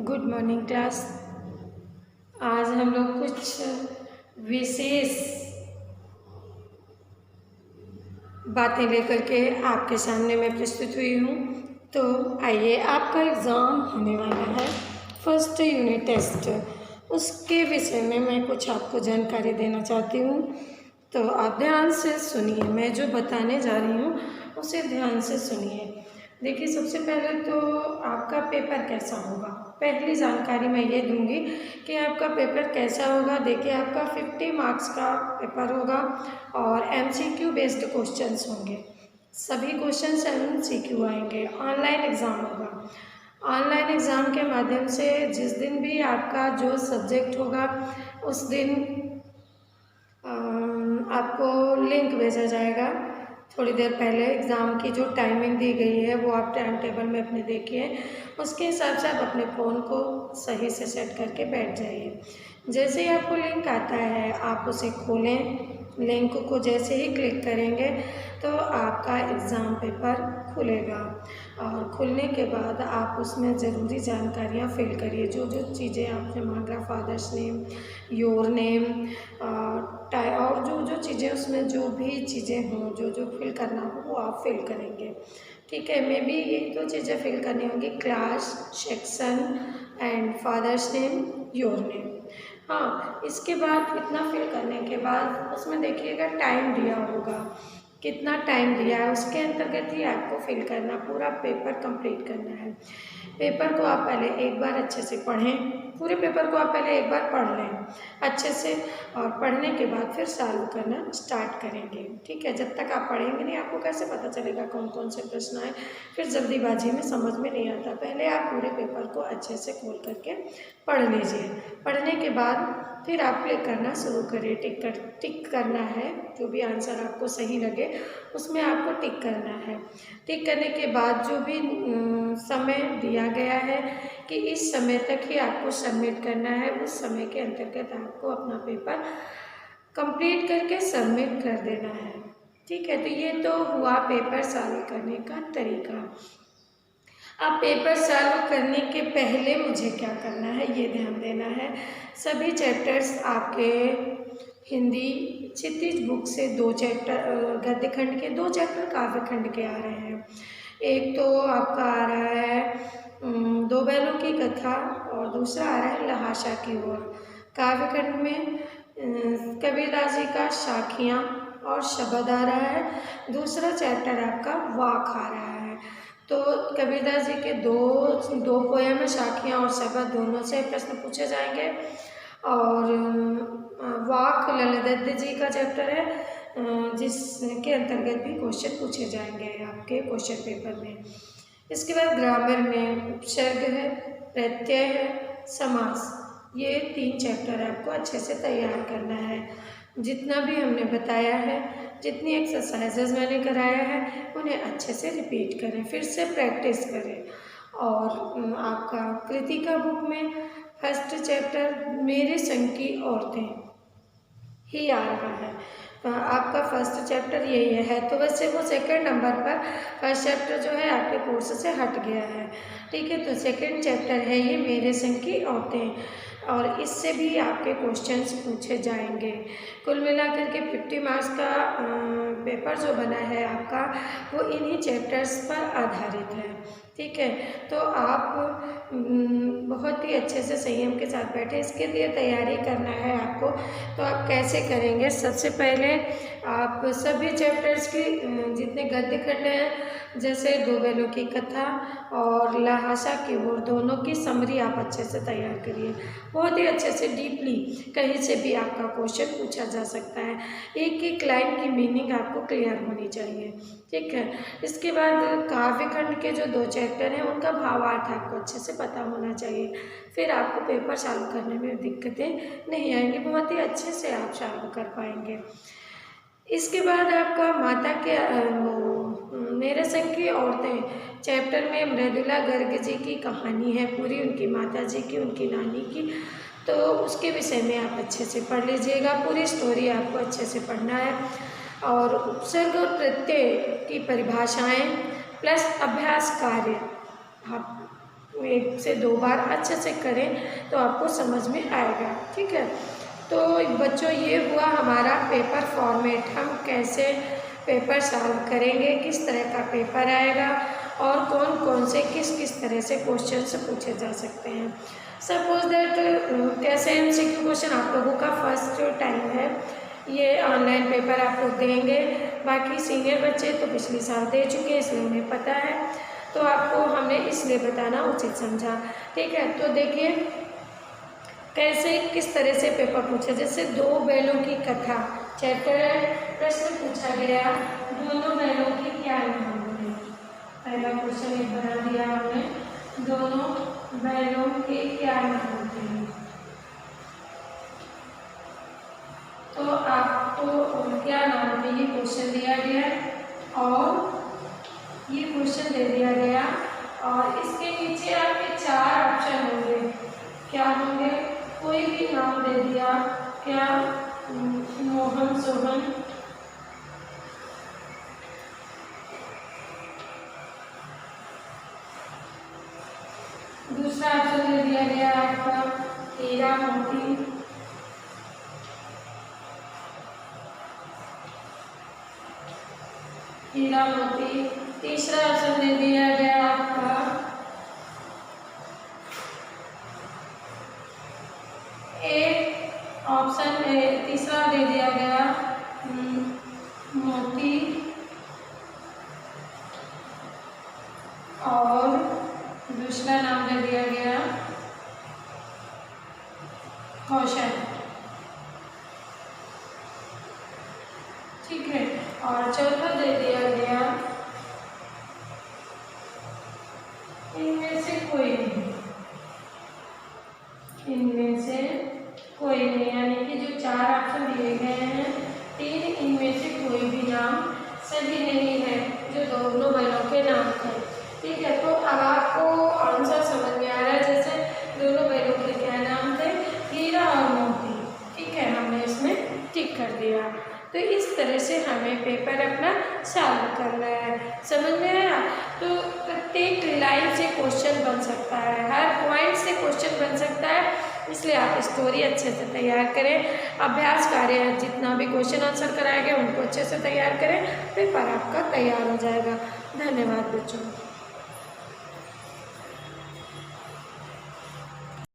Good morning class. आज हम लोग कुछ विशेष बातें लेकर के आपके सामने मैं प्रस्तुत हुई हूँ। तो आइए, आपका एग्ज़ाम होने वाला है फर्स्ट यूनिट टेस्ट, उसके विषय में मैं कुछ आपको जानकारी देना चाहती हूँ। तो आप ध्यान से सुनिए, मैं जो बताने जा रही हूँ उसे ध्यान से सुनिए। देखिए, सबसे पहले तो आपका पेपर कैसा होगा, पहली जानकारी मैं ये दूंगी कि आपका पेपर कैसा होगा। देखिए, आपका 50 मार्क्स का पेपर होगा और MCQ बेस्ड क्वेश्चंस होंगे। सभी क्वेश्चंस MCQ आएंगे। ऑनलाइन एग्ज़ाम होगा। ऑनलाइन एग्ज़ाम के माध्यम से जिस दिन भी आपका जो सब्जेक्ट होगा उस दिन आपको लिंक भेजा जाएगा। थोड़ी देर पहले एग्ज़ाम की जो टाइमिंग दी गई है वो आप टाइम टेबल में अपने देखिए, उसके हिसाब से आप अपने फ़ोन को सही से सेट करके बैठ जाइए। जैसे ही आपको लिंक आता है आप उसे खोलें। लिंक को जैसे ही क्लिक करेंगे तो आपका एग्ज़ाम पेपर खुलेगा और खुलने के बाद आप उसमें ज़रूरी जानकारियाँ फिल करिए। जो जो चीज़ें आपने मांगा, फादर्स नेम, योर नेम, और जो जो चीज़ें उसमें जो भी चीज़ें हों, जो जो फिल करना हो वो आप फिल करेंगे। ठीक है, मे बी ये दो चीज़ें फिल करनी होंगी, class, section and father's name, your name. हाँ, इसके बाद इतना फिल करने के बाद उसमें देखिएगा टाइम दिया होगा, कितना टाइम दिया है उसके अंतर्गत ही आपको फिल करना, पूरा पेपर कंप्लीट करना है। पेपर को आप पहले एक बार अच्छे से पढ़ें, पूरे पेपर को आप पहले एक बार पढ़ लें अच्छे से, और पढ़ने के बाद फिर सॉल्व करना स्टार्ट करेंगे। ठीक है, जब तक आप पढ़ेंगे नहीं आपको कैसे पता चलेगा कौन कौन से प्रश्न आए, फिर जल्दीबाजी में समझ में नहीं आता। पहले आप पूरे पेपर को अच्छे से खोल करके पढ़ लीजिए। पढ़ने के बाद फिर आप क्लिक करना शुरू करिए। टिक करना है, जो भी आंसर आपको सही लगे उसमें आपको टिक करना है। टिक करने के बाद जो भी समय दिया गया है कि इस समय तक ही आपको सबमिट करना है, उस समय के अंतर्गत आपको अपना पेपर कंप्लीट करके सबमिट कर देना है। ठीक है, तो ये तो हुआ पेपर सॉल्व करने का तरीका। अब पेपर सॉल्व करने के पहले मुझे क्या करना है ये ध्यान देना है। सभी चैप्टर्स आपके हिंदी क्षितिज बुक से 2 चैप्टर गद्य खंड के, 2 चैप्टर काव्य खंड के आ रहे हैं। एक तो आपका आ रहा है 2 बैलों की कथा और दूसरा आ रहा है लहाशा की ओर। काव्य खंड में कबीरदास जी का साखियाँ और शब्द आ रहा है। दूसरा चैप्टर आपका वाक आ रहा है। तो कबीरदास जी के दो पोयम है, साखियाँ और शब्द, दोनों से प्रश्न पूछे जाएंगे। और वाक ललित जी का चैप्टर है जिसके अंतर्गत भी क्वेश्चन पूछे जाएंगे आपके क्वेश्चन पेपर में। इसके बाद ग्रामर में उपसर्ग है, प्रत्यय है, समास, ये 3 चैप्टर आपको अच्छे से तैयार करना है। जितना भी हमने बताया है, जितनी एक्सरसाइजेज मैंने कराया है उन्हें अच्छे से रिपीट करें, फिर से प्रैक्टिस करें। और आपका कृतिका बुक में फर्स्ट चैप्टर मेरे संग की औरतें ही आ रहा है। आपका फर्स्ट चैप्टर यही है तो वैसे वो सेकंड नंबर पर फर्स्ट चैप्टर जो है आपके कोर्स से हट गया है। ठीक है, तो सेकंड चैप्टर है ये मेरे संग की औरतें, और इससे भी आपके क्वेश्चंस पूछे जाएंगे। कुल मिलाकर के 50 मार्क्स का पेपर जो बना है आपका वो इन्हीं चैप्टर्स पर आधारित है। ठीक है, तो आप बहुत ही अच्छे से संयम के साथ बैठे, इसके लिए तैयारी करना है आपको। तो आप कैसे करेंगे, सबसे पहले आप सभी चैप्टर्स की जितने गद्य खंड हैं, जैसे 2 बैलों की कथा और लहाशा की ओर, दोनों की समरी आप अच्छे से तैयार करिए। बहुत ही अच्छे से डीपली, कहीं से भी आपका क्वेश्चन पूछा जा सकता है। एक एक लाइन की मीनिंग आपको क्लियर होनी चाहिए। ठीक है, इसके बाद काव्य खंड के जो 2 चैप्टर हैं उनका भावार्थ आपको अच्छे से पता होना चाहिए, फिर आपको पेपर सॉल्व करने में दिक्कतें नहीं आएंगी, बहुत ही अच्छे से आप सॉल्व कर पाएंगे। इसके बाद आपका माता के मेरे संग की औरतें चैप्टर में मृदुला गर्ग जी की कहानी है पूरी, उनकी माता जी की, उनकी नानी की, तो उसके विषय में आप अच्छे से पढ़ लीजिएगा। पूरी स्टोरी आपको अच्छे से पढ़ना है। और उपसर्ग और प्रत्यय की परिभाषाएं प्लस अभ्यास कार्य आप 1 से 2 बार अच्छे से करें तो आपको समझ में आएगा। ठीक है, तो बच्चों ये हुआ हमारा पेपर फॉर्मेट। हम कैसे पेपर सॉल्व करेंगे, किस तरह का पेपर आएगा और कौन कौन से किस किस तरह से क्वेश्चन पूछे जा सकते हैं। सपोज दैट कैसे MCQ क्वेश्चन आप लोगों का फर्स्ट टाइम है, ये ऑनलाइन पेपर आप लोग देंगे। बाकी सीनियर बच्चे तो पिछले साल दे चुके हैं इसलिए उन्हें पता है, तो आपको हमने इसलिए बताना उचित समझा। ठीक है, तो देखिए कैसे किस तरह से पेपर पूछा। जैसे 2 बैलों की कथा चैप्टर है, प्रश्न पूछा गया दोनों बैलों के क्या नाम हैं। पहला क्वेश्चन ये बना दिया हमने, दोनों बैलों के क्या नाम होते हैं। तो आपको क्या नाम है ये क्वेश्चन दिया गया और ये क्वेश्चन दे दिया गया और इसके नीचे आपके 4 ऑप्शन होंगे। क्या होंगे, कोई भी नाम दे दिया, क्या मोहन सोहन, दूसरा ऑप्शन दे दिया गया आपका हीरा मोती, हीरा मोती। तीसरा ऑप्शन दे दिया गया आपका एक ऑप्शन तीसरा दे दिया गया मोती और दूसरा नाम दे दिया गया कौशल। ठीक है, और चौथा दे दिया गया इनमें से कोई नहीं, इनमें से कोई नहीं, यानी कि जो 4 ऑप्शन दिए गए हैं 3 इनमें से कोई भी नाम सही नहीं है जो दोनों बैलों के नाम थे। ठीक है, तो अब आपको आंसर समझ में आ रहा है। जैसे दोनों बैलों के क्या नाम थे, हीरा और मोती। ठीक है, हमने इसमें टिक कर दिया। तो इस तरह से हमें पेपर अपना सॉल्व करना है। समझ में आया? तो प्रत्येक लाइन से क्वेश्चन बन सकता है, हर पॉइंट से क्वेश्चन बन सकता है, इसलिए आप स्टोरी अच्छे से तैयार करें। अभ्यास कार्य जितना भी क्वेश्चन आंसर कराया गया उनको अच्छे से तैयार करें, पेपर आपका तैयार हो जाएगा। धन्यवाद बच्चों।